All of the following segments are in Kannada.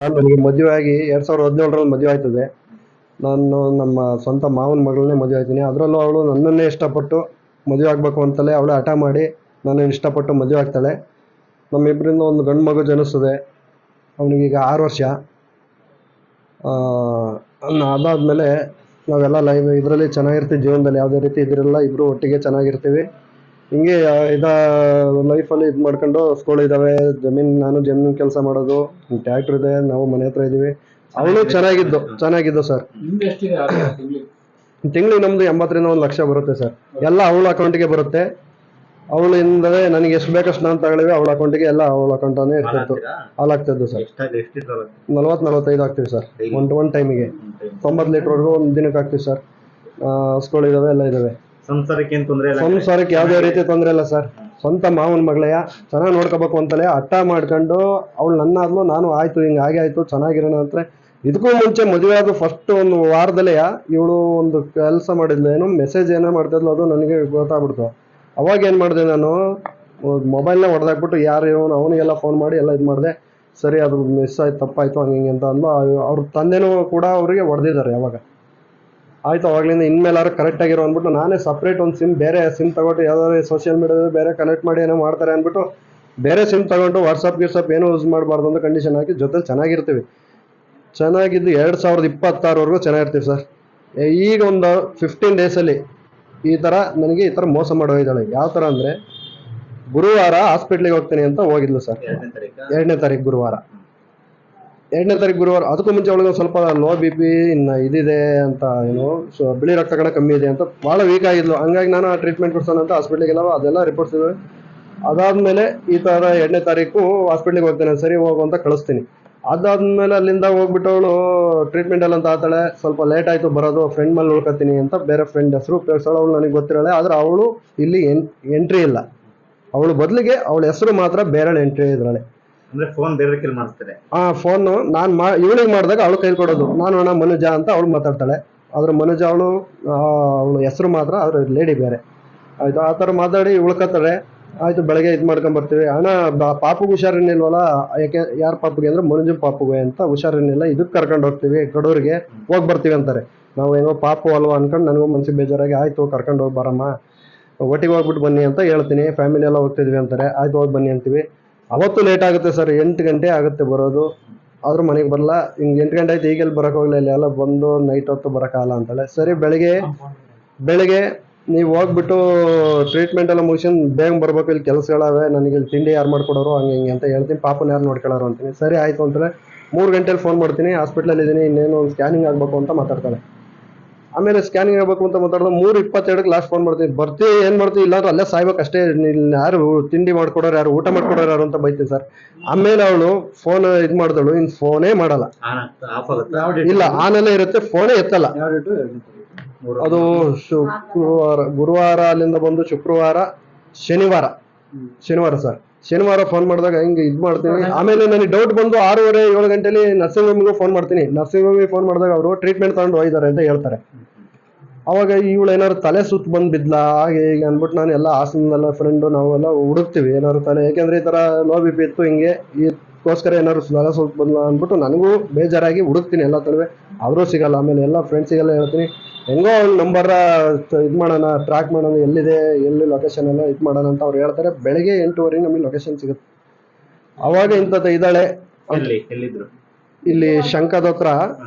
ನನಗೆ ಮದುವೆ ಆಗಿ 2017ರಲ್ಲಿ ಮದುವೆ ಆಯ್ತದೆ. ನಾನು ನಮ್ಮ ಸ್ವಂತ ಮಾವನ ಮಗಳನ್ನೇ ಮದುವೆ ಆಗ್ತೀನಿ. ಅದರಲ್ಲೂ ಅವಳು ನನ್ನನ್ನೇ ಇಷ್ಟಪಟ್ಟು ಮದುವೆ ಆಗಬೇಕು ಅಂತಲೇ ಅವಳು ಹಠ ಮಾಡಿ ನನ್ನನ್ನು ಇಷ್ಟಪಟ್ಟು ಮದುವೆ ಆಗ್ತಾಳೆ. ನಮ್ಮಿಬ್ಬರಿಂದ ಒಂದು ಗಂಡು ಮಗು ಜನಿಸ್ತದೆ. ಅವನಿಗೀಗ 6 ವರ್ಷ. ಅದಾದಮೇಲೆ ನಾವೆಲ್ಲ ಇದರಲ್ಲಿ ಚೆನ್ನಾಗಿರ್ತೀವಿ. ಜೀವನದಲ್ಲಿ ಯಾವುದೇ ರೀತಿ ಇದಿರಲ್ಲ. ಇಬ್ಬರು ಒಟ್ಟಿಗೆ ಚೆನ್ನಾಗಿರ್ತೀವಿ. ಹಿಂಗೆ ಲೈಫಲ್ಲಿ ಇದು ಮಾಡ್ಕೊಂಡು ಸ್ಕೂಲ್ ಇದ್ದಾವೆ, ನಾನು ಜಮೀನು ಕೆಲಸ ಮಾಡೋದು, ಟ್ರ್ಯಾಕ್ಟರ್ ಇದೆ, ನಾವು ಮನೆ ಹತ್ರ ಇದ್ದೀವಿ. ಅವಳು ಚೆನ್ನಾಗಿದ್ದು ಸರ್. ತಿಂಗಳಿಗೆ ನಮ್ದು 80ರಿಂದ 1 ಲಕ್ಷ ಬರುತ್ತೆ ಸರ್. ಎಲ್ಲ ಅವಳ ಅಕೌಂಟಿಗೆ ಬರುತ್ತೆ. ಅವಳಿಂದಲೇ ನನಗೆ ಎಷ್ಟು ಬೇಕಷ್ಟು ನಾನು ತಗೊಳ್ಳಿವಿ. ಅವಳ ಅಕೌಂಟಿಗೆ ಎಲ್ಲ ಅವಳ ಅಕೌಂಟನೇ ಇರ್ತಿತ್ತು. ಹಾಲಾಗ್ತಿದ್ದು ಸರ್ 40-45 ಆಗ್ತೀವಿ ಸರ್ ಒಂದು ಟೈಮಿಗೆ. 90 ಲೀಟ್ರ್ವರೆಗೂ ಒಂದು ದಿನಕ್ಕೆ ಆಗ್ತೀವಿ ಸರ್. ಸ್ಕೂಲ್ ಇದ್ದಾವೆ, ಎಲ್ಲ ಇದ್ದಾವೆ. ಸಂಸಾರಕ್ಕೆ ಯಾವುದೇ ರೀತಿ ತೊಂದರೆ ಇಲ್ಲ ಸರ್. ಸ್ವಂತ ಮಾವನ ಮಗಳಯ್ಯ, ಚೆನ್ನಾಗಿ ನೋಡ್ಕೋಬೇಕು ಅಂತಲೇ ಹಠ ಮಾಡ್ಕೊಂಡು ಅವಳು ನನ್ನಾದ್ಲು, ನಾನು ಆಯ್ತು ಹಿಂಗೆ ಹಾಗೆ ಆಯ್ತು ಚೆನ್ನಾಗಿರೋಣ ಅಂತ. ಇದಕ್ಕೂ ಮುಂಚೆ ಮದುವೆ ಆದ ಫಸ್ಟ್ ಒಂದು ವಾರದಲ್ಲೇ ಇವಳು ಒಂದು ಕೆಲಸ ಮಾಡಿದ್ಲು, ಏನೋ ಮೆಸೇಜ್ ಏನೋ ಮಾಡ್ತಿದ್ಲು, ಅದು ನನಗೆ ಗೊತ್ತಾಗ್ಬಿಡ್ತು. ಅವಾಗ ಏನು ಮಾಡಿದೆ, ನಾನು ಮೊಬೈಲ್ನ ಹೊಡೆದಾಕ್ಬಿಟ್ಟು ಯಾರು ಇವನು ಅವನಿಗೆಲ್ಲ ಫೋನ್ ಮಾಡಿ ಎಲ್ಲ ಇದು ಮಾಡಿದೆ. ಸರಿ, ಅದು ಮಿಸ್ ಆಯ್ತು, ತಪ್ಪಾಯ್ತು, ಹಂಗೆ ಹಿಂಗೆ ಅಂತ ಅಂದು ಅವ್ರ ತಂದೆನೂ ಕೂಡ ಅವರಿಗೆ ಹೊಡೆದಿದ್ದಾರೆ. ಅವಾಗ ಆಯ್ತು, ಅವಾಗಲಿಂದ ಇನ್ಮೇಲಾದ್ರು ಕರೆಕ್ಟಾಗಿರೋ ಅಂದ್ಬಿಟ್ಟು ನಾನೇ ಸಪ್ರೇಟ್ ಒಂದು ಬೇರೆ ಸಿಮ್ ತಗೊಂಡು ಯಾವ್ದಾದ್ರು ಸೋಷಿಯಲ್ ಮೀಡಿಯಾದಲ್ಲಿ ಬೇರೆ ಕನೆಕ್ಟ್ ಮಾಡಿ ಏನೋ ಮಾಡ್ತಾರೆ ಅಂದ್ಬಿಟ್ಟು ಬೇರೆ ಸಿಮ್ ತಗೊಂಡು ವಾಟ್ಸಪ್ ಏನೂ ಯೂಸ್ ಮಾಡಬಾರ್ದು ಅಂತ ಕಂಡೀಷನ್ ಹಾಕಿ ಜೊತೆಲಿ ಚೆನ್ನಾಗಿರ್ತೀವಿ. ಚೆನ್ನಾಗಿದ್ದು 2026ವರೆಗೂ ಚೆನ್ನಾಗಿರ್ತೀವಿ ಸರ್. ಈಗ ಒಂದು 15 ಡೇಸಲ್ಲಿ ಈ ಥರ ಮೋಸ ಮಾಡೋಗಿದ್ದಾಳೆ. ಯಾವ ಥರ ಅಂದರೆ, ಗುರುವಾರ ಹಾಸ್ಪಿಟ್ಲಿಗೆ ಹೋಗ್ತೀನಿ ಅಂತ ಹೋಗಿದ್ಲು ಸರ್. 2ನೇ ತಾರೀಕು ಗುರುವಾರ. ಅದಕ್ಕೂ ಮುಂಚೆ ಅವಳಿಗೆ ಸ್ವಲ್ಪ ಲೋ BP ಇದಿದೆ ಅಂತ, ಬಿಳಿ ರಕ್ತ ಕಣ ಕಮ್ಮಿ ಇದೆ ಅಂತ ಭಾಳ ವೀಕ್ ಆಗಿದ್ಲು. ಹಂಗಾಗಿ ನಾನು ಟ್ರೀಟ್ಮೆಂಟ್ ಕೊಡ್ಸೋಣ ಅಂತ ಹಾಸ್ಪಿಟ್ಲಿಗೆಲ್ಲ ಅದೆಲ್ಲ ರಿಪೋರ್ಟ್ಸ್ ಇದ್ದಾವೆ. ಅದಾದಮೇಲೆ ಈ ಥರ 2ನೇ ತಾರೀಕು ಹಾಸ್ಪಿಟ್ಲಿಗೆ ಹೋಗ್ತೇನೆ, ಸರಿ ಹೋಗು ಅಂತ ಕಳಿಸ್ತೀನಿ. ಅದಾದಮೇಲೆ ಅಲ್ಲಿಂದ ಹೋಗ್ಬಿಟ್ಟು ಅವಳು ಟ್ರೀಟ್ಮೆಂಟ್ ಎಲ್ಲ ಅಂತ ಆತಾಳೆ. ಸ್ವಲ್ಪ ಲೇಟ್ ಆಯಿತು ಬರೋದು, ಫ್ರೆಂಡ್ ಮೇಲೆ ಉಳ್ಕೊತೀನಿ ಅಂತ ಬೇರೆ ಫ್ರೆಂಡ್ ಹೆಸರು ಉಪಯೋಗಿಸೋಳು. ಅವಳು ನನಗೆ ಗೊತ್ತಿರಲ್ಲ. ಆದರೆ ಅವಳು ಇಲ್ಲಿ ಎಂಟ್ರಿ ಇಲ್ಲ. ಅವಳು ಬದಲಿಗೆ ಅವಳ ಹೆಸರು ಮಾತ್ರ ಬೇರೆ ಎಂಟ್ರಿ ಇದ್ರಾಳೆ. ಫೋನ್ ಬೇರೆ ಮಾಡ್ತಾರೆ. ಫೋನು ನಾನು ಇವಳಿಗೆ ಮಾಡಿದಾಗ ಅವಳು ಕೈಲಿ ಕೊಡೋದು. ನಾನು ಮನುಜ ಅಂತ ಅವಳು ಮಾತಾಡ್ತಾಳೆ. ಆದ್ರೆ ಮನುಜ ಅವಳು ಹೆಸರು ಮಾತ್ರ, ಆದ್ರೆ ಲೇಡಿ ಬೇರೆ. ಆಯ್ತು, ಆ ಥರ ಮಾತಾಡಿ ಉಳ್ಕೊತಾಳೆ. ಆಯ್ತು, ಬೆಳಗ್ಗೆ ಇದು ಮಾಡ್ಕೊಂಬರ್ತೀವಿ. ಪಾಪುಗೆ ಹುಷಾರಿನಿಲ್ವಲ್ಲ, ಯಾರ ಪಾಪುಗೆ ಅಂದ್ರೆ ಮನುಜ ಪಾಪುಗೆ ಅಂತ ಹುಷಾರಿನಿಲ್ಲ, ಇದಕ್ಕೆ ಕರ್ಕೊಂಡು ಹೋಗ್ತೀವಿ, ಕಡೂರಿಗೆ ಹೋಗಿ ಬರ್ತೀವಿ ಅಂತಾರೆ. ನಾವು ಹೆಂಗೋ ಪಾಪು ಅಲ್ವಾ ಅನ್ಕೊಂಡು ನನಗೂ ಮನಸ್ಸಿಗೆ ಬೇಜಾರಾಗಿ ಆಯ್ತು ಕರ್ಕೊಂಡು ಹೋಗಿ ಬರಮ್ಮ, ಒಟ್ಟಿಗೆ ಹೋಗ್ಬಿಟ್ಟು ಬನ್ನಿ ಅಂತ ಹೇಳ್ತೀನಿ. ಫ್ಯಾಮಿಲಿ ಎಲ್ಲ ಹೋಗ್ತಿದ್ವಿ ಅಂತಾರೆ. ಆಯ್ತು ಹೋಗಿ ಬನ್ನಿ ಅಂತೀವಿ. ಅವತ್ತು ಲೇಟ್ ಆಗುತ್ತೆ ಸರ್, 8 ಗಂಟೆ ಆಗುತ್ತೆ ಬರೋದು. ಆದ್ರೂ ಮನೆಗೆ ಬರಲ್ಲ. ಹಿಂಗೆ 8 ಗಂಟೆ ಆಯ್ತು, ಈಗೆಲ್ಲಿ ಬರೋಕೆ ಹೋಗಲಿಲ್ಲ, ಇಲ್ಲ ಎಲ್ಲ ಬಂದು ನೈಟ್ ಹೊತ್ತು ಬರೋಕ್ಕಾಗಲ್ಲ ಅಂತಾಳೆ. ಸರಿ, ಬೆಳಗ್ಗೆ ನೀವು ಹೋಗ್ಬಿಟ್ಟು ಟ್ರೀಟ್ಮೆಂಟ್ ಎಲ್ಲ ಮುಗಿಸ್ಕೊಂಡು ಬೇಗ ಬರ್ಬೇಕು, ಇಲ್ಲಿ ಕೆಲಸಗಳವೆ, ನನಗೆ ಇಲ್ಲಿ ತಿಂಡಿ ಯಾರು ಮಾಡ್ಕೊಡೋರು, ಹಂಗೆ ಹಿಂಗೆ ಅಂತ ಹೇಳ್ತೀನಿ. ಪಾಪನ ಯಾರು ನೋಡ್ಕೊಳ್ಳೋರು ಅಂತೀನಿ. ಸರಿ ಆಯಿತು ಅಂತಾಳೆ. 3 ಗಂಟೆಲಿ ಫೋನ್ ಮಾಡ್ತೀನಿ, ಹಾಸ್ಪಿಟ್ಲಲ್ಲಿ ಇದ್ದೀನಿ, ಇನ್ನೇನು ಒಂದು ಸ್ಕ್ಯಾನಿಂಗ್ ಆಗಬೇಕು ಅಂತ ಮಾತಾಡ್ತಾಳೆ. ಆಮೇಲೆ ಸ್ಕ್ಯಾನಿಂಗ್ ಆಗಬೇಕು ಅಂತ ಮಾತಾಡೋದು 3:22ಕ್ಕೆ ಲಾಸ್ಟ್ ಫೋನ್ ಮಾಡ್ತೀನಿ. ಬರ್ತೀವಿ, ಏನು ಮಾಡ್ತೀವಿ, ಇಲ್ಲಾಂದ್ರೆ ಅಲ್ಲೇ ಸಾಯ್ಬೇಕು ಅಷ್ಟೇ, ಯಾರು ತಿಂಡಿ ಮಾಡ್ಕೊಡೋರು ಯಾರು, ಊಟ ಮಾಡ್ಕೊಡೋರು ಯಾರು ಅಂತ ಬೈತೀನಿ ಸರ್. ಆಮೇಲೆ ಅವಳು ಫೋನ್ ಇದು ಮಾಡಿದಳು, ಇನ್ನು ಫೋನೇ ಮಾಡಲ್ಲ. ಇಲ್ಲ, ಆನಲ್ಲೇ ಇರುತ್ತೆ, ಫೋನೇ ಎತ್ತಲ್ಲ. ಅದು ಗುರುವಾರ ಅಲ್ಲಿಂದ ಬಂದು ಶುಕ್ರವಾರ, ಶನಿವಾರ ಸರ್. ಶನಿವಾರ ಫೋನ್ ಮಾಡಿದಾಗ ಹಿಂಗೆ ಇದು ಮಾಡ್ತೀನಿ. ಆಮೇಲೆ ನನಗೆ ಡೌಟ್ ಬಂದು 6:30-7 ಗಂಟೆಲಿ ನರ್ಸಿಂಗ್ ಹೋಮಿಗೆ ಫೋನ್ ಮಾಡ್ತೀನಿ. ನರ್ಸಿಂಗ್ ಹೋಮಿಗೆ ಫೋನ್ ಮಾಡಿದಾಗ ಅವರು ಟ್ರೀಟ್ಮೆಂಟ್ ತಗೊಂಡು ಹೋಗಿದ್ದಾರೆ ಅಂತ ಹೇಳ್ತಾರೆ. ಅವಾಗ ಇವಳು ಏನಾದ್ರು ತಲೆ ಸುತ್ತ ಬಂದು ಬಿದ್ಲಾ ಹಾಗೆ ಹೀಗೆ ಅಂದ್ಬಿಟ್ಟು ನಾನು ಎಲ್ಲ ಹಾಸನದಲ್ಲ ಫ್ರೆಂಡು ನಾವೆಲ್ಲ ಹುಡುಕ್ತೀವಿ ಏನಾದ್ರು ತಲೆ, ಯಾಕೆಂದ್ರೆ ಈ ಥರ ಲೋ BP ಇತ್ತು, ಹಿಂಗೆ ಇದಕ್ಕೋಸ್ಕರ ಏನಾದ್ರು ತಲೆ ಸುತ್ತ ಬಂದ್ಲಾ ಅಂದ್ಬಿಟ್ಟು ನನಗೂ ಬೇಜಾರಾಗಿ ಹುಡುಕ್ತೀನಿ ಎಲ್ಲ ತಲುವೆ. ಅವರೂ ಸಿಗಲ್ಲ. ಆಮೇಲೆ ಎಲ್ಲ ಫ್ರೆಂಡ್ಸಿಗೆಲ್ಲ ಹೇಳ್ತೀನಿ, ಹೆಂಗೋ ಅವ್ನ ನಂಬರ ಇದು ಮಾಡೋಣ, ಟ್ರ್ಯಾಕ್ ಮಾಡೋಣ, ಎಲ್ಲಿ ಲೊಕೇಶನ್ ಎಲ್ಲ ಇದು ಮಾಡೋಣ ಅಂತ ಅವ್ರು ಹೇಳ್ತಾರೆ. ಬೆಳಗ್ಗೆ 8:30 ನಮಗೆ ಲೊಕೇಶನ್ ಸಿಗುತ್ತೆ. ಅವಾಗ ಇಂಥದ್ದು ಇದ್ದಾಳೆ. ಇಲ್ಲಿ ಶಂಕದ ಹತ್ರ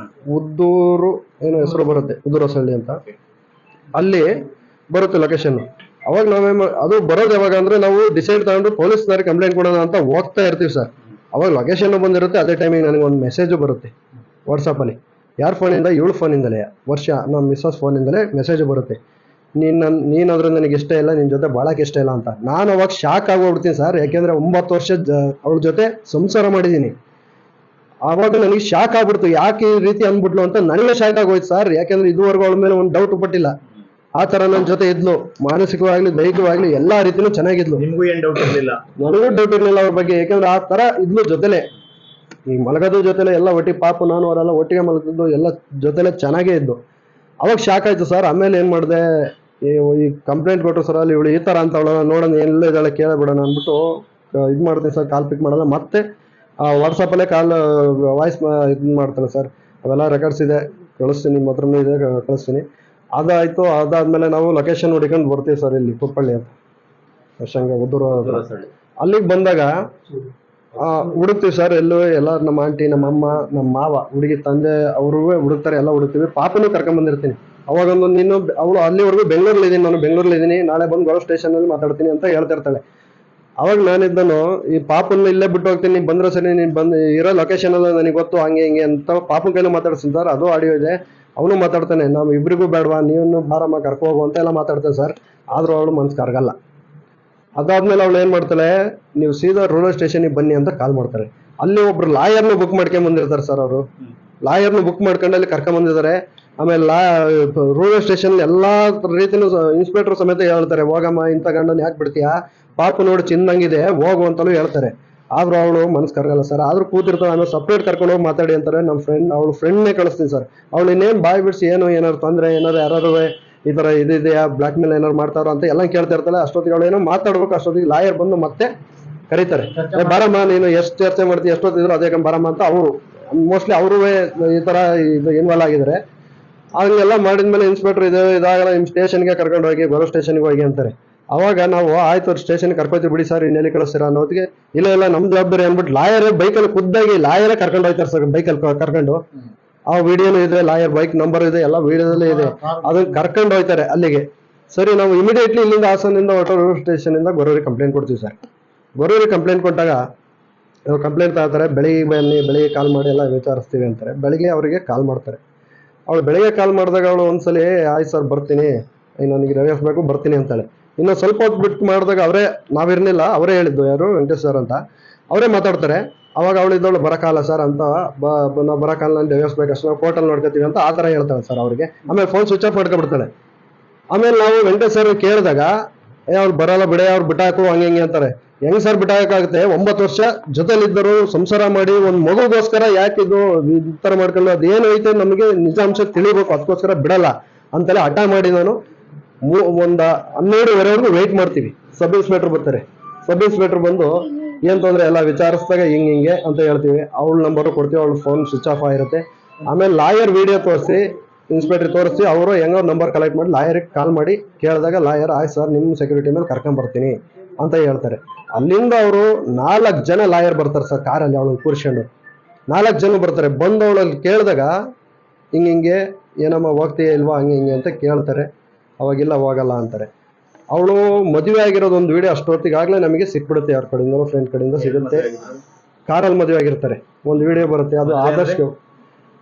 ಉದ್ದೂರು ಏನೋ ಹೆಸರು ಬರುತ್ತೆ, ಉದ್ದೂರು ಹೊಸಳ್ಳಿ ಅಂತ, ಅಲ್ಲಿ ಬರುತ್ತೆ ಲೊಕೇಶನ್. ಅವಾಗ ಅದು ಬರೋದು ಯಾವಾಗ ಅಂದ್ರೆ, ನಾವು ಡಿಸೈಡ್ ತಗೊಂಡು ಪೊಲೀಸ್ನವ್ರಿಗೆ ಕಂಪ್ಲೇಂಟ್ ಕೊಡೋಣ ಅಂತ ಹೋಗ್ತಾ ಇರ್ತೀವಿ ಸರ್. ಅವಾಗ ಲೊಕೇಶನ್ ಬಂದಿರುತ್ತೆ. ಅದೇ ಟೈಮಿಗೆ ನನಗೆ ಒಂದು ಮೆಸೇಜು ಬರುತ್ತೆ ವಾಟ್ಸಪ್ಪಲ್ಲಿ. ಯಾರ ಫೋನಿಂದ? ಇವಳು ಫೋನಿಂದಲೇ, ನಮ್ಮ ಮಿಸ್ಸಸ್ ಫೋನಿಂದಲೇ ಮೆಸೇಜ್ ಬರುತ್ತೆ. ನೀನಾದ್ರೂ ನನಗೆ ಇಷ್ಟ ಇಲ್ಲ, ನಿನ್ನ ಜೊತೆ ಬಾಳಕ್ಕೆ ಇಷ್ಟ ಇಲ್ಲ ಅಂತ. ನಾನು ಅವಾಗ ಶಾಕ್ ಆಗೋಗ್ಬಿಡ್ತೀನಿ ಸರ್. ಯಾಕೆಂದ್ರೆ 9 ವರ್ಷ ಅವಳ ಜೊತೆ ಸಂಸಾರ ಮಾಡಿದ್ದೀನಿ. ಆವಾಗ ನನಗೆ ಶಾಕ್ ಆಗ್ಬಿಡ್ತು, ಯಾಕೆ ಈ ರೀತಿ ಅಂದ್ಬಿಟ್ಲು ಅಂತ ನನಗೆ ಶಾಕ್ ಆಗೋಯ್ತು ಸರ್. ಯಾಕೆಂದ್ರೆ ಇದುವರೆಗೂ ಅವಳ ಮೇಲೆ ಒಂದು ಡೌಟ್ ಪಟ್ಟಿಲ್ಲ. ಆ ಥರ ನನ್ನ ಜೊತೆ ಇದ್ಲು, ಮಾನಸಿಕವಾಗ್ಲಿ ದೈಹಿಕವಾಗ್ಲಿ ಎಲ್ಲಾ ರೀತಿನೂ ಚೆನ್ನಾಗಿದ್ಲು. ನಿಮಗೂ ಏನು ಡೌಟ್ ಇರಲಿಲ್ಲ? ನನಗೂ ಡೌಟ್ ಇರಲಿಲ್ಲ ಅವ್ರ ಬಗ್ಗೆ. ಯಾಕೆಂದ್ರೆ ಆ ಥರ ಇದ್ಲು ಜೊತೆಲೆ, ಈ ಮಲಗೋದು ಜೊತೆಲೆ, ಎಲ್ಲ ಒಟ್ಟಿಗೆ ಪಾಪು ನಾನು ಅವರೆಲ್ಲ ಒಟ್ಟಿಗೆ ಮಲಗಿದ್ದು, ಎಲ್ಲ ಜೊತೆಲೆ ಚೆನ್ನಾಗೇ ಇದ್ದು. ಅವಾಗ ಶಾಕ್ ಆಯ್ತು ಸರ್. ಆಮೇಲೆ ಏನು ಮಾಡಿದೆ, ಈ ಕಂಪ್ಲೇಂಟ್ ಕೊಟ್ಟರು ಸರ್, ಅಲ್ಲಿ ಇವಳು ಈ ಥರ ಅಂತ ಅವಳ ನೋಡೋಣ ಎಲ್ಲ ಇದ್ದಾಳೆ ಕೇಳಬಿಡೋಣ ಅಂದ್ಬಿಟ್ಟು ಇದು ಮಾಡ್ತೀನಿ ಸರ್. ಕಾಲ್ ಪಿಕ್ ಮಾಡಲ್ಲ. ಮತ್ತೆ ವಾಟ್ಸಪ್ಪಲ್ಲೇ ಕಾಲ್ ವಾಯ್ಸ್ ಇದು ಮಾಡ್ತಾನೆ ಸರ್. ಅವೆಲ್ಲ ರೆಕಾರ್ಡ್ಸ್ ಇದೆ, ಕಳಿಸ್ತೀನಿ, ನಿಮ್ಮ ಹತ್ರನೂ ಇದೆ, ಕಳಿಸ್ತೀನಿ. ಅದಾಯಿತು. ಅದಾದಮೇಲೆ ನಾವು ಲೊಕೇಶನ್ ಹುಡ್ಕೊಂಡು ಬರ್ತೀವಿ ಸರ್, ಇಲ್ಲಿ ಕುಪ್ಪಳ್ಳಿ ಅಂತ, ಶಂಗ ಉದ್ದೂರು ಹತ್ರ. ಅಲ್ಲಿಗೆ ಬಂದಾಗ ಹುಡುಕ್ತೀವಿ ಸರ್. ಎಲ್ಲ ನಮ್ಮ ಆಂಟಿ, ನಮ್ಮ ಅಮ್ಮ, ನಮ್ಮ ಮಾವ, ಹುಡುಗಿ ತಂದೆ ಅವರು ಹುಡುಕ್ತಾರೆ, ಎಲ್ಲ ಹುಡುಕ್ತೀವಿ. ಪಾಪನೂ ಕರ್ಕೊಂಬಂದಿರ್ತೀನಿ. ಅವಾಗೊಂದು ನೀನು ಅವಳು ಅಲ್ಲಿವರೆಗೂ ಬೆಂಗಳೂರಲ್ಲಿ ಇದ್ದೀನಿ, ನಾನು ಬೆಂಗಳೂರಲ್ಲಿ ಇದ್ದೀನಿ, ನಾಳೆ ಬಂದು ಗೌರವ ಸ್ಟೇಷನಲ್ಲಿ ಮಾತಾಡ್ತೀನಿ ಅಂತ ಹೇಳ್ತಿರ್ತಾಳೆ. ಅವಾಗ ನಾನಿದ್ದನು ಈ ಪಾಪನ್ನ ಇಲ್ಲೇ ಬಿಟ್ಟು ಹೋಗ್ತೀನಿ, ನೀನು ಬಂದ್ರೆ ಸರಿ, ನೀನು ಬಂದು ಇರೋ ಲೊಕೇಶನ್ ಎಲ್ಲ ನನಗೆ ಗೊತ್ತು, ಹಂಗೆ ಹಿಂಗೆ ಅಂತ ಪಾಪನ ಕೈಲೂ ಮಾತಾಡ್ತೀನಿ ಸರ್. ಅದು ಆಡಿಯೋ ಇದೆ, ಅವನು ಮಾತಾಡ್ತಾನೆ. ನಾವು ಇಬ್ಬರಿಗೂ ಬೇಡವಾ, ನೀನು ಬಾರಮ್ಮ ಕರ್ಕೊ ಹೋಗು ಅಂತ ಎಲ್ಲ ಮಾತಾಡ್ತಾನೆ ಸರ್. ಆದರೂ ಅವಳು ಮನ್ಸು ಕರಗಲ್ಲ. ಅದಾದ್ಮೇಲೆ ಅವಳು ಏನು ಮಾಡ್ತಾಳೆ, ನೀವು ಸೀದಾ ರೂರಲ್ ಸ್ಟೇಷನಿಗೆ ಬನ್ನಿ ಅಂತ ಕಾಲ್ ಮಾಡ್ತಾರೆ. ಅಲ್ಲಿ ಒಬ್ರು ಲಾಯರ್ನ ಬುಕ್ ಮಾಡ್ಕೊಂಡ್ ಬಂದಿರ್ತಾರೆ ಸರ್. ಅವರು ಲಾಯರ್ನ ಬುಕ್ ಮಾಡ್ಕೊಂಡು ಅಲ್ಲಿ ಕರ್ಕೊಂಬಂದಿದ್ದಾರೆ. ಆಮೇಲೆ ರೂರಲ್ ಸ್ಟೇಷನ್ ಎಲ್ಲಾ ರೀತಿನೂ ಇನ್ಸ್ಪೆಕ್ಟರ್ ಸಮೇತ ಹೇಳ್ತಾರೆ, ಹೋಗಮ್ಮ, ಇಂಥ ಗಂಡನ ಯಾಕೆ ಬಿಡ್ತೀಯಾ, ಪಾಪ ನೋಡಿ ಚಿನ್ನಂಗಿದೆ, ಹೋಗು ಅಂತಲೂ ಹೇಳ್ತಾರೆ. ಆದ್ರೂ ಅವಳು ಮನಸ್ಸು ಕರಗಲ್ಲ ಸರ್. ಆದ್ರೂ ಕೂತಿರ್ತಾಳೆ. ಆಮೇಲೆ ಸಪ್ರೇಟ್ ಕರ್ಕೊಂಡು ಹೋಗಿ ಮಾತಾಡಿ ಅಂತಾರೆ. ನಮ್ಮ ಫ್ರೆಂಡ್, ಅವಳು ಫ್ರೆಂಡ್ನೇ ಕಳಿಸ್ತೀನಿ ಸರ್. ಅವಳು ಇನ್ನೇನು ಬಾಯಿ ಬಿಡಿಸಿ ಏನಾರು ತೊಂದರೆ, ಯಾರು ಈ ಥರ ಇದೆಯಾ, ಬ್ಲಾಕ್ ಮೇಲ್ ಏನಾರು ಮಾಡ್ತಾರೋ ಅಂತ ಎಲ್ಲ ಕೇಳ್ತಾ ಇರ್ತಾಳೆ. ಅಷ್ಟೊತ್ತಿಗೆ ಅವಳು ಏನೋ ಮಾತಾಡ್ಬೇಕು. ಅಷ್ಟೊತ್ತಿಗೆ ಲಾಯರ್ ಬಂದು ಮತ್ತೆ ಕರೀತಾರೆ, ಬಾರಮ್ಮ, ನೀನು ಎಷ್ಟು ಚರ್ಚೆ ಮಾಡ್ತೀವಿ, ಎಷ್ಟೊತ್ತಿದ್ರು ಅದೇ ಬಾರಮ್ಮ ಅಂತ. ಅವರು ಮೋಸ್ಟ್ಲಿ ಅವರು ಈ ಥರ ಇದು ಇನ್ವಾಲ್ವ್ ಆಗಿದ್ದಾರೆ. ಹಂಗೆಲ್ಲ ಮಾಡಿದ್ಮೇಲೆ ಇನ್ಸ್ಪೆಕ್ಟರ್ ಇದಾಗಲ್ಲ, ನಿಮ್ಮ ಸ್ಟೇಷನ್ಗೆ ಕರ್ಕೊಂಡು ಹೋಗಿ, ಗೌರವ ಸ್ಟೇಷನ್ಗೆ ಹೋಗಿ ಅಂತಾರೆ. ಅವಾಗ ನಾವು ಆಯ್ತು ಸ್ಟೇಷನ್ಗೆ ಕರ್ಕೊತೀವಿ ಬಿಡಿ ಸರ್, ಇನ್ನೆಲ್ಲಿ ಕಳಿಸ್ತೀರಾ ಅನ್ನೋದಕ್ಕೆ, ಇಲ್ಲ ನಮ್ಮ ಜವಾಬ್ದಾರಿ ಅಂದ್ಬಿಟ್ಟು ಲಾಯರ್ ಬೈಕಲ್ಲಿ ಖುದ್ದಾಗಿ ಲಾಯರೇ ಕರ್ಕೊಂಡು ಹೋಗ್ತಾರೆ ಸರ್. ಬೈಕಲ್ಲಿ ಕರ್ಕೊಂಡು, ಆ ವಿಡಿಯೋನು ಇದೆ, ಲಾಯರ್ ಬೈಕ್ ನಂಬರ್ ಇದೆ, ಎಲ್ಲ ವಿಡಿಯೋದಲ್ಲೇ ಇದೆ. ಅದನ್ನ ಕರ್ಕೊಂಡು ಹೋಗ್ತಾರೆ ಅಲ್ಲಿಗೆ. ಸರಿ, ನಾವು ಇಮಿಡಿಯೇಟ್ಲಿ ಇಲ್ಲಿಂದ ಹಾಸನದಿಂದ ರೂರಲ್ ಸ್ಟೇಷನಿಂದ ಗೊರೂರಿಗೆ ಕಂಪ್ಲೇಂಟ್ ಕೊಡ್ತೀವಿ ಸರ್. ಗೊರೂರಿಗೆ ಕಂಪ್ಲೇಂಟ್ ಕೊಟ್ಟಾಗ ಅವ್ರು ಕಂಪ್ಲೇಂಟ್ ತಗೋತಾರೆ. ಬೆಳಿಗ್ಗೆ ಬನ್ನಿ, ಬೆಳಿಗ್ಗೆ ಕಾಲ್ ಮಾಡಿ ಎಲ್ಲ ವಿಚಾರಿಸ್ತೀವಿ ಅಂತಾರೆ. ಬೆಳಿಗ್ಗೆ ಅವರಿಗೆ ಕಾಲ್ ಮಾಡ್ತಾರೆ. ಅವಳು ಬೆಳಿಗ್ಗೆ ಕಾಲ್ ಮಾಡಿದಾಗ ಅವಳು ಒಂದ್ಸಲಿ, ಆಯ್ತು ಸರ್ ಬರ್ತೀನಿ, ನನಗೆ ಬೇಕು, ಬರ್ತೀನಿ ಅಂತಾಳೆ. ಇನ್ನು ಸ್ವಲ್ಪ ಹೊತ್ತು ಬಿಟ್ಟು ಮಾಡಿದಾಗ ನಾವಿರ್ಲಿಲ್ಲ, ಅವರೇ ಹೇಳಿದ್ದು, ಯಾರು ವೆಂಕಟೇಶ್ ಸರ್ ಅಂತ, ಅವರೇ ಮಾತಾಡ್ತಾರೆ. ಅವಾಗ ಅವಳು ಇದ್ದವಳು ಬರಕಾಲ ಸರ್ ಅಂತ, ನಾವು ಬರಕಾಲ, ನಾನು ಬೇಕಷ್ಟು, ನಾವು ಕೋರ್ಟಲ್ಲಿ ನೋಡ್ಕೊತೀವಿ ಅಂತ ಆ ಥರ ಹೇಳ್ತಾಳೆ ಸರ್ ಅವ್ರಿಗೆ. ಆಮೇಲೆ ಫೋನ್ ಸ್ವಿಚ್ ಆಫ್ ಮಾಡ್ಕೊಬಿಡ್ತಾಳೆ. ಆಮೇಲೆ ನಾವು ವೆಂಕಟೇಶ್ ಸರ್ ಕೇಳಿದಾಗ, ಅವ್ರು ಬರಲ್ಲ ಬಿಡೆ, ಅವ್ರು ಬಿಟ್ಟಾಕು, ಹಂಗೆ ಅಂತಾರೆ. ಹೆಂಗ್ ಸರ್ ಬಿಟ್ಟಾಕಾಗುತ್ತೆ? 9 ವರ್ಷ ಜೊತೆಲಿದ್ದರು, ಸಂಸಾರ ಮಾಡಿ, ಒಂದು ಮಗುಗೋಸ್ಕರ ಯಾಕಿದು ಈ ಥರ ಮಾಡ್ಕೊಂಡು, ಅದೇನು ಐತೆ ನಮಗೆ ನಿಜಾಂಶ ತಿಳಿಬೇಕು, ಅದಕ್ಕೋಸ್ಕರ ಬಿಡಲ್ಲ ಅಂತಲೇ ಹಠ ಮಾಡಿ ನಾನು ಒಂದು 12:30ವರೆಗೂ ವೆಯ್ಟ್ ಮಾಡ್ತೀವಿ. ಸಬ್ ಇನ್ಸ್ಪೆಕ್ಟರ್ ಬರ್ತಾರೆ. ಸಬ್ ಇನ್ಸ್ಪೆಕ್ಟರ್ ಬಂದು ಏನ್ ತೊಂದರೆ ಎಲ್ಲ ವಿಚಾರಿಸಿದಾಗ ಹಿಂಗೆ ಅಂತ ಹೇಳ್ತೀವಿ. ಅವಳ ನಂಬರ್ ಕೊಡ್ತೀವಿ, ಅವಳ ಫೋನ್ ಸ್ವಿಚ್ ಆಫ್ ಆಗಿರುತ್ತೆ. ಆಮೇಲೆ ಲಾಯರ್ ವಿಡಿಯೋ ತೋರಿಸಿ, ಇನ್ಸ್ಪೆಕ್ಟರ್ ತೋರಿಸಿ, ಅವರು ಹೆಂಗೋ ನಂಬರ್ ಕಲೆಕ್ಟ್ ಮಾಡಿ ಲಾಯರ್ಗೆ ಕಾಲ್ ಮಾಡಿ ಕೇಳಿದಾಗ, ಲಾಯರ್ ಆಯ್ತು ಸರ್, ನಿಮ್ಮ ಸೆಕ್ಯೂರಿಟಿ ಮೇಲೆ ಕರ್ಕೊಂಬರ್ತೀನಿ ಅಂತ ಹೇಳ್ತಾರೆ. ಅಲ್ಲಿಂದ ಅವರು 4 ಜನ ಲಾಯರ್ ಬರ್ತಾರೆ ಸರ್ ಕಾರಲ್ಲಿ, ಅವಳು ಕೂರ್ಸ್ಕೊಂಡು 4 ಜನ ಬರ್ತಾರೆ. ಬಂದು ಅವಳಲ್ಲಿ ಕೇಳಿದಾಗ, ಹಿಂಗೆ ಏನಮ್ಮ ಹೋಗ್ತೀಯ ಇಲ್ವಾ, ಹಂಗೆ ಅಂತ ಕೇಳ್ತಾರೆ. ಅವಾಗಿಲ್ಲ, ಹೋಗಲ್ಲ ಅಂತಾರೆ. ಅವಳು ಮದುವೆ ಆಗಿರೋದು ಒಂದು ವಿಡಿಯೋ ಅಷ್ಟೊತ್ತಿಗಾಗಲೇ ನಮಗೆ ಸಿಕ್ಬಿಡುತ್ತೆ, ಯಾರ ಕಡೆಯಿಂದ, ಫ್ರೆಂಡ್ ಕಡೆಯಿಂದ ಸಿಗುತ್ತೆ. ಕಾರಲ್ಲಿ ಮದುವೆ ಆಗಿರ್ತಾರೆ, ಒಂದು ವಿಡಿಯೋ ಬರುತ್ತೆ. ಅದು ಆದಷ್ಟು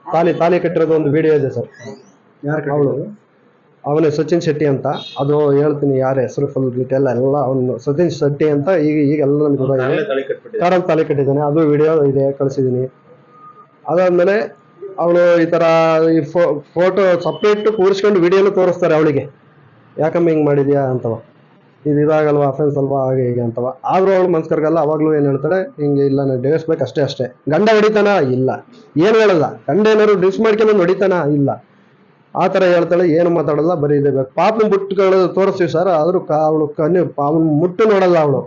ತಾಲಿ ಕಟ್ಟಿರೋದು ಒಂದು ವಿಡಿಯೋ ಇದೆ ಸರ್. ಅವಳು ಅವನೇ ಸಚಿನ್ ಶೆಟ್ಟಿ ಅಂತ, ಅದು ಹೇಳ್ತೀನಿ ಯಾರ ಹೆಸರು ಫುಲ್ ಡೀಟೇಲ್ ಎಲ್ಲ. ಅವನು ಸಚಿನ್ ಶೆಟ್ಟಿ ಅಂತ ಈಗೆಲ್ಲ ನಮ್ಗೆ ಗೊತ್ತಾಗಿದೆ. ಕಾರಲ್ಲಿ ತಾಲಿ ಕಟ್ಟಿದ್ದಾನೆ, ಅದು ವಿಡಿಯೋ ಇದೆ, ಕಳಿಸಿದ್ದೀನಿ. ಅದಾದ್ಮೇಲೆ ಅವಳು ಈ ಥರ ಈ ಫೋಟೋ ಸಪ್ರೇಟ್ ಕೂರಿಸ್ಕೊಂಡು ವಿಡಿಯೋನು ತೋರಿಸ್ತಾರೆ ಅವಳಿಗೆ, ಯಾಕಮ್ಮ ಹಿಂಗೆ ಮಾಡಿದ್ಯಾ ಅಂತವ, ಇದಾಗಲ್ವಾ, ಅಫೆನ್ಸ್ ಅಲ್ವಾ, ಹಾಗೆ ಹೀಗೆ ಅಂತವ. ಆದರೂ ಅವಳು ಮನ್ಸು ಕರಗಲ್ಲ. ಅವಾಗಲೂ ಏನು ಹೇಳ್ತಾಳೆ, ಹಿಂಗೆ ಇಲ್ಲ, ನಾನು ಡಿವೋರ್ಸ್ ಬೇಕು ಅಷ್ಟೇ. ಗಂಡ ಹೊಡಿತಾನ? ಇಲ್ಲ. ಏನು ಹೇಳಲ್ಲ. ಗಂಡ ಏನಾದ್ರು ಡಿಸ್ ಮಾಡ್ಕೊಂಡು ಹೊಡಿತಾನ? ಇಲ್ಲ. ಆ ಥರ ಹೇಳ್ತಾಳೆ, ಏನು ಮಾತಾಡಲ್ಲ, ಬರೀ ಇದೆ ಬೇಕು. ಪಾಪನ ಬುಟ್ಟುಗಳು ತೋರಿಸ್ತೀವಿ ಸರ್, ಆದರೂ ಅವಳು ಅವನು ಮುಟ್ಟು ನೋಡಲ್ಲ ಅವಳು.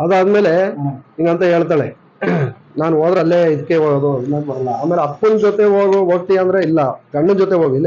ಅದಾದ್ಮೇಲೆ ಹಿಂಗಂತ ಹೇಳ್ತಾಳೆ, ನಾನು ಹೋದ್ರೆ ಅಲ್ಲೇ ಇದಕ್ಕೆ ಹೋಗೋದು, ಇನ್ನೊಂದು ಬರಲ್ಲ. ಆಮೇಲೆ ಅಪ್ಪನ ಜೊತೆ ಹೋಗ್ತೀಯ ಅಂದ್ರೆ ಇಲ್ಲ, ಗಂಡನ ಜೊತೆ ಹೋಗಿಲ್ಲ.